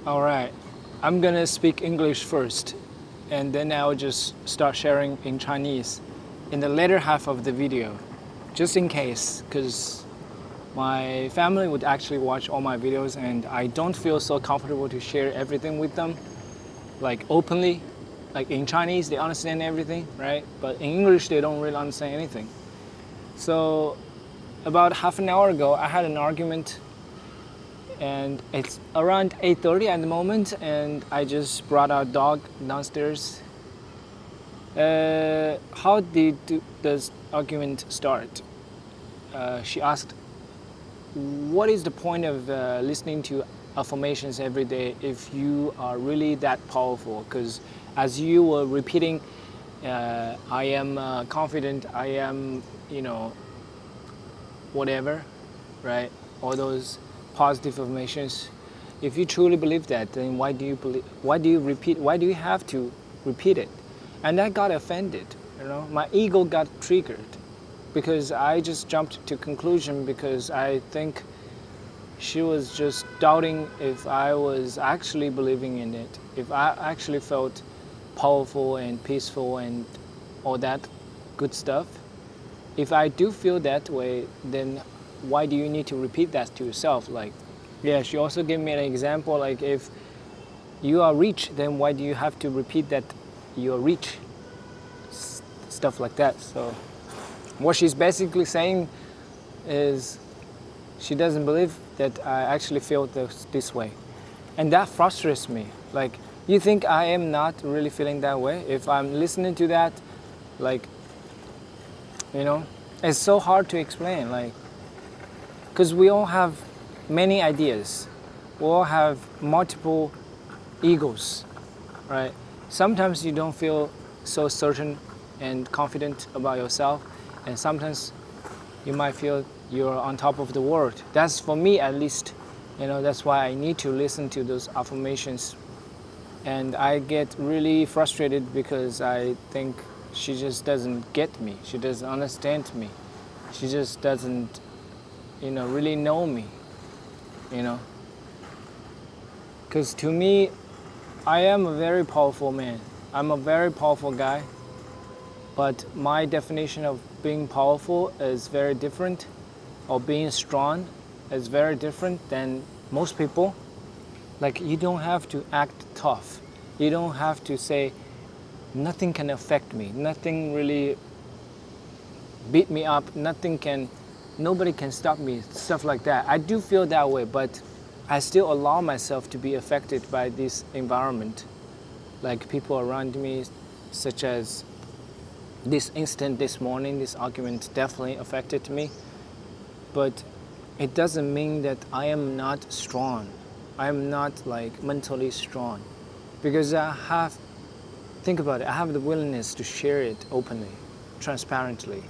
All right, I'm gonna speak English first, and then I'll just start sharing in Chinese in the later half of the video, just in case, because my family would actually watch all my videos and I don't feel so comfortable to share everything with them, like openly. Like in Chinese, they understand everything, right? But in English, they don't really understand anything. So about half an hour ago, I had an argument and it's around 8:30 at the moment, and I just brought our dog downstairs. How did this argument start? She asked, what is the point of listening to affirmations every day if you are really that powerful? Because as you were repeating, I am confident, I am, whatever, right? All those positive affirmations. If you truly believe that, then why do you repeat? Why do you have to repeat it? And I got offended. My ego got triggered because I just jumped to conclusion because I think she was just doubting if I was actually believing in it, if I actually felt powerful and peaceful and all that good stuff. If I do feel that way, then why do you need to repeat that to yourself? Like, yeah, she also gave me an example, like if you are rich, then why do you have to repeat that you're rich? Stuff like that. So what she's basically saying is she doesn't believe that I actually feel this way. And that frustrates me. Like, you think I am not really feeling that way? If I'm listening to that, like, it's so hard to explain. Like, because we all have many ideas. We all have multiple egos, right? Sometimes you don't feel so certain and confident about yourself, and sometimes you might feel you're on top of the world. That's for me at least. That's why I need to listen to those affirmations. And I get really frustrated because I think she just doesn't get me. She doesn't understand me. She just doesn't, really know me, Because to me, I am a very powerful man. I'm a very powerful guy. But my definition of being powerful is very different, or being strong is very different than most people. Like, you don't have to act tough. You don't have to say, nothing can affect me. Nothing really beat me up. Nobody can stop me. Stuff like that. I do feel that way, but I still allow myself to be affected by this environment. Like people around me, such as this incident this morning, this argument definitely affected me. But it doesn't mean that I am not strong. I am not like mentally strong. Because think about it, I have the willingness to share it openly, transparently,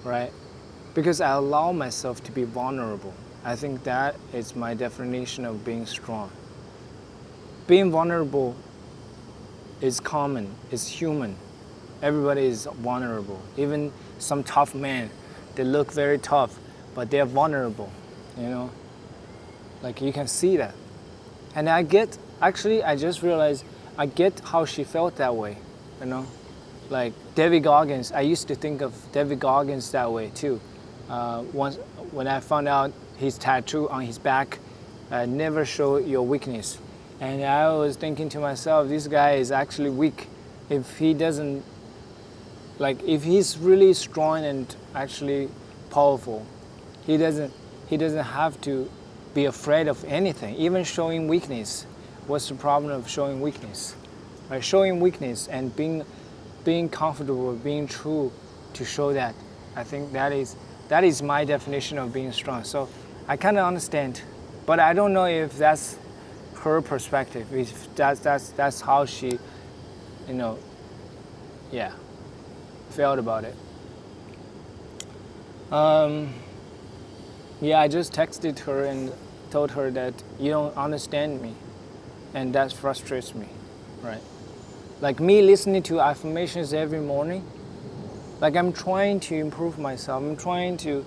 right? Because I allow myself to be vulnerable. I think that is my definition of being strong. Being vulnerable is common, it's human. Everybody is vulnerable. Even some tough men, they look very tough, but they're vulnerable, Like, you can see that. And I just realized I get how she felt that way, Like David Goggins, I used to think of David Goggins that way too. Once when I found out his tattoo on his back, never show your weakness. And I was thinking to myself, this guy is actually weak. If he doesn't, if he's really strong and actually powerful, he doesn't have to be afraid of anything, even showing weakness. What's the problem of showing weakness? Right? Showing weakness and being comfortable, being true to show that. I think that is my definition of being strong. So I kind of understand, but I don't know if that's her perspective. If that's how she, felt about it. I just texted her and told her that you don't understand me, and that frustrates me, right? Like me listening to affirmations every morning, like I'm trying to improve myself. I'm trying to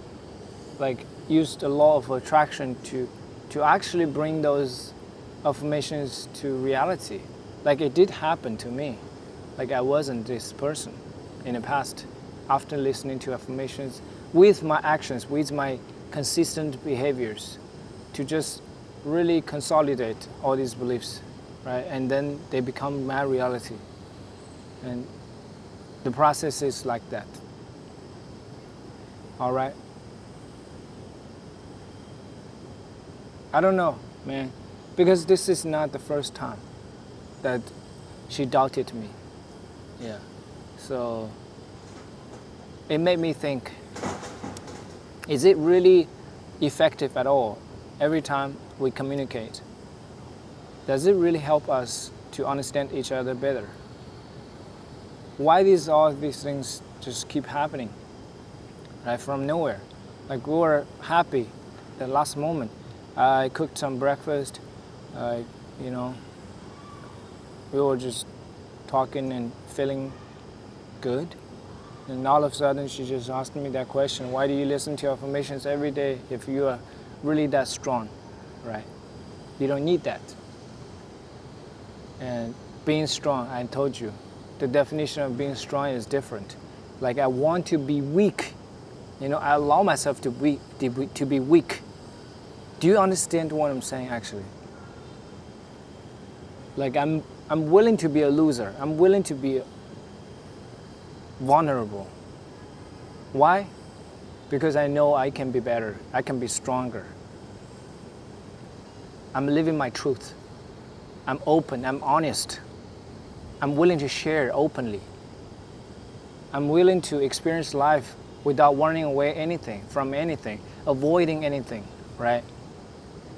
use the law of attraction to actually bring those affirmations to reality. Like it did happen to me. Like I wasn't this person in the past. After listening to affirmations, with my actions, with my consistent behaviors, to just really consolidate all these beliefs, right? And then they become my reality. And the process is like that. All right? I don't know, man, because this is not the first time that she doubted me. Yeah. So it made me think, is it really effective at all every time we communicate? Does it really help us to understand each other better? Why all these things just keep happening, right, from nowhere? Like we were happy the last moment. I cooked some breakfast, we were just talking and feeling good. And all of a sudden she just asked me that question, why do you listen to affirmations every day if you are really that strong, right? You don't need that. And being strong, I told you, the definition of being strong is different. Like I want to be weak. I allow myself to be weak. Do you understand what I'm saying actually? Like I'm willing to be a loser. I'm willing to be vulnerable. Why? Because I know I can be better. I can be stronger. I'm living my truth. I'm open. I'm honest. I'm willing to share openly. I'm willing to experience life without running away from anything, avoiding anything, right?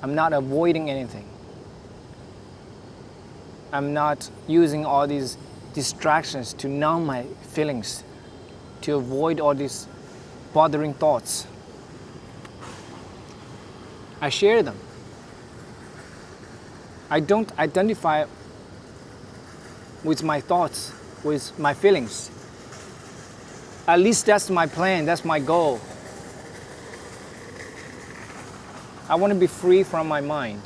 I'm not avoiding anything. I'm not using all these distractions to numb my feelings, to avoid all these bothering thoughts. I share them. I don't identify with my thoughts, with my feelings. At least that's my plan, that's my goal. I want to be free from my mind.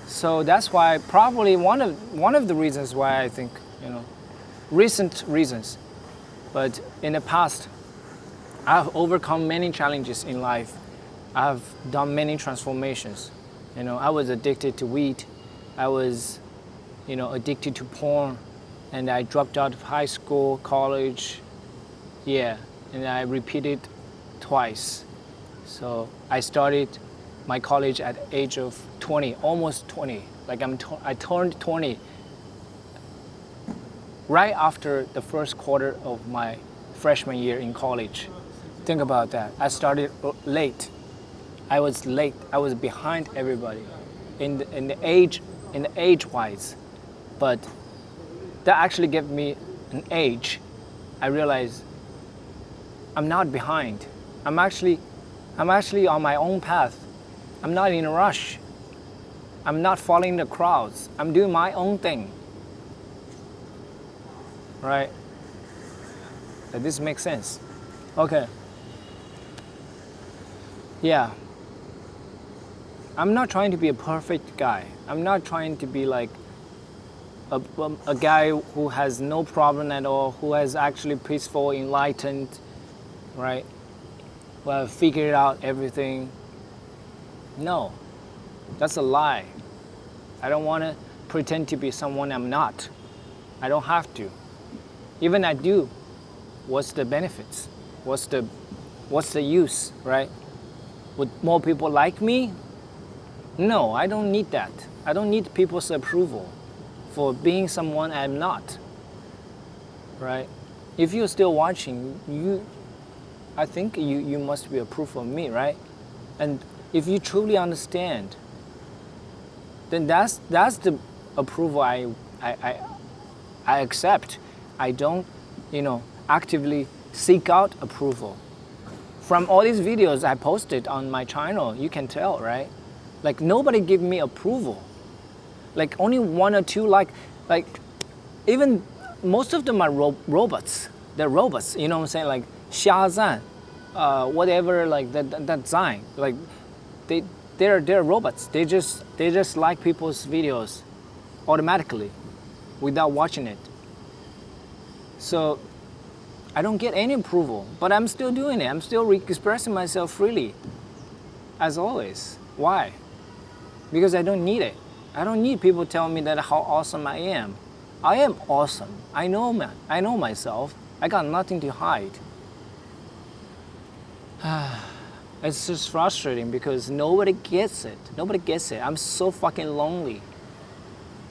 So that's why probably one of the reasons why I think, recent reasons, but in the past, I've overcome many challenges in life. I've done many transformations. I was addicted to weed. I was, addicted to porn, and I dropped out of high school, college. Yeah, and I repeated twice. So I started my college at the age of 20, almost 20. Like I turned 20 right after the first quarter of my freshman year in college. Think about that. I started late. I was late. I was behind everybody in the age-wise. But that actually gave me an age. I realized I'm not behind. I'm actually on my own path. I'm not in a rush. I'm not following the crowds. I'm doing my own thing. Right? Does this make sense? Okay. Yeah. I'm not trying to be a perfect guy. I'm not trying to be like a guy who has no problem at all, who has actually peaceful, enlightened, right? Who have figured out everything. No, that's a lie. I don't want to pretend to be someone I'm not. I don't have to. Even I do, what's the benefits? What's the use, right? Would more people like me? No, I don't need that. I don't need people's approval for being someone I'm not, right? If you're still watching, I think you must be approval of me, right? And if you truly understand, then that's the approval I accept. I don't, actively seek out approval. From all these videos I posted on my channel, you can tell, right? Like nobody give me approval. Like only one or two, like even most of them are robots. They're robots, you know what I'm saying? Like 虾赞, whatever, like that sign. Like they're robots. They just like people's videos automatically without watching it. So I don't get any approval, but I'm still doing it. I'm still expressing myself freely, as always. Why? Because I don't need it. I don't need people telling me that how awesome I am. I am awesome. I know myself. I got nothing to hide. It's just frustrating because nobody gets it. Nobody gets it. I'm so fucking lonely.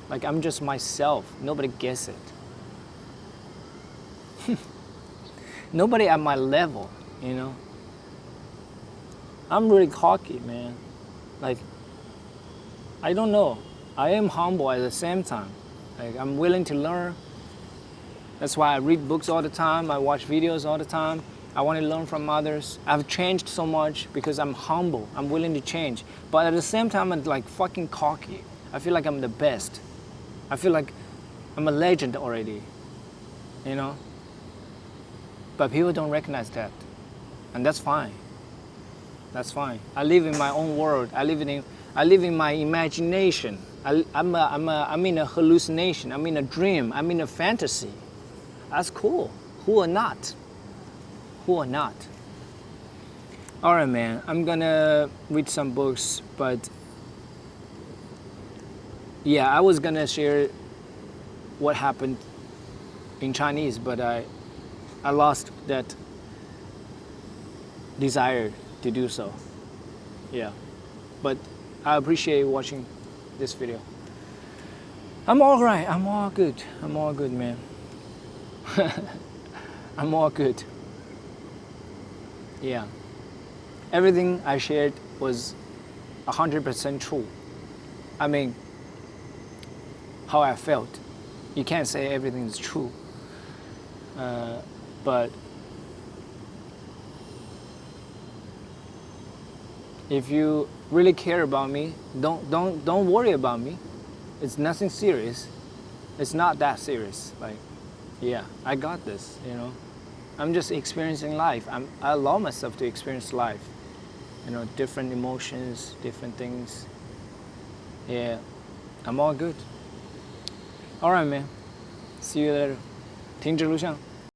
Like, I'm just myself. Nobody gets it. Nobody at my level, you know? I'm really cocky, man. Like, I don't know. I am humble at the same time. Like, I'm willing to learn. That's why I read books all the time. I watch videos all the time. I want to learn from others. I've changed so much because I'm humble. I'm willing to change. But at the same time, I'm like fucking cocky. I feel like I'm the best. I feel like I'm a legend already, you know? But people don't recognize that. And that's fine. That's fine. I live in my own world. I live in my imagination. I'm in a hallucination. I'm in a dream. I'm in a fantasy. That's cool. Who or not? Who or not? All right, man. I'm gonna read some books, but yeah, I was gonna share what happened in Chinese, but I lost that desire to do so. Yeah, but I appreciate watching this video. I'm all right. I'm all good. I'm all good, man. I'm all good. Yeah. Everything I shared was 100% true. I mean, how I felt. You can't say everything is true. But if you really care about me, don't worry about me. It's nothing serious. It's not that serious. Like, yeah, I got this, you know. I'm just experiencing life. I allow myself to experience life. You know, different emotions, different things. Yeah, I'm all good. All right, man. See you later. 停止录像。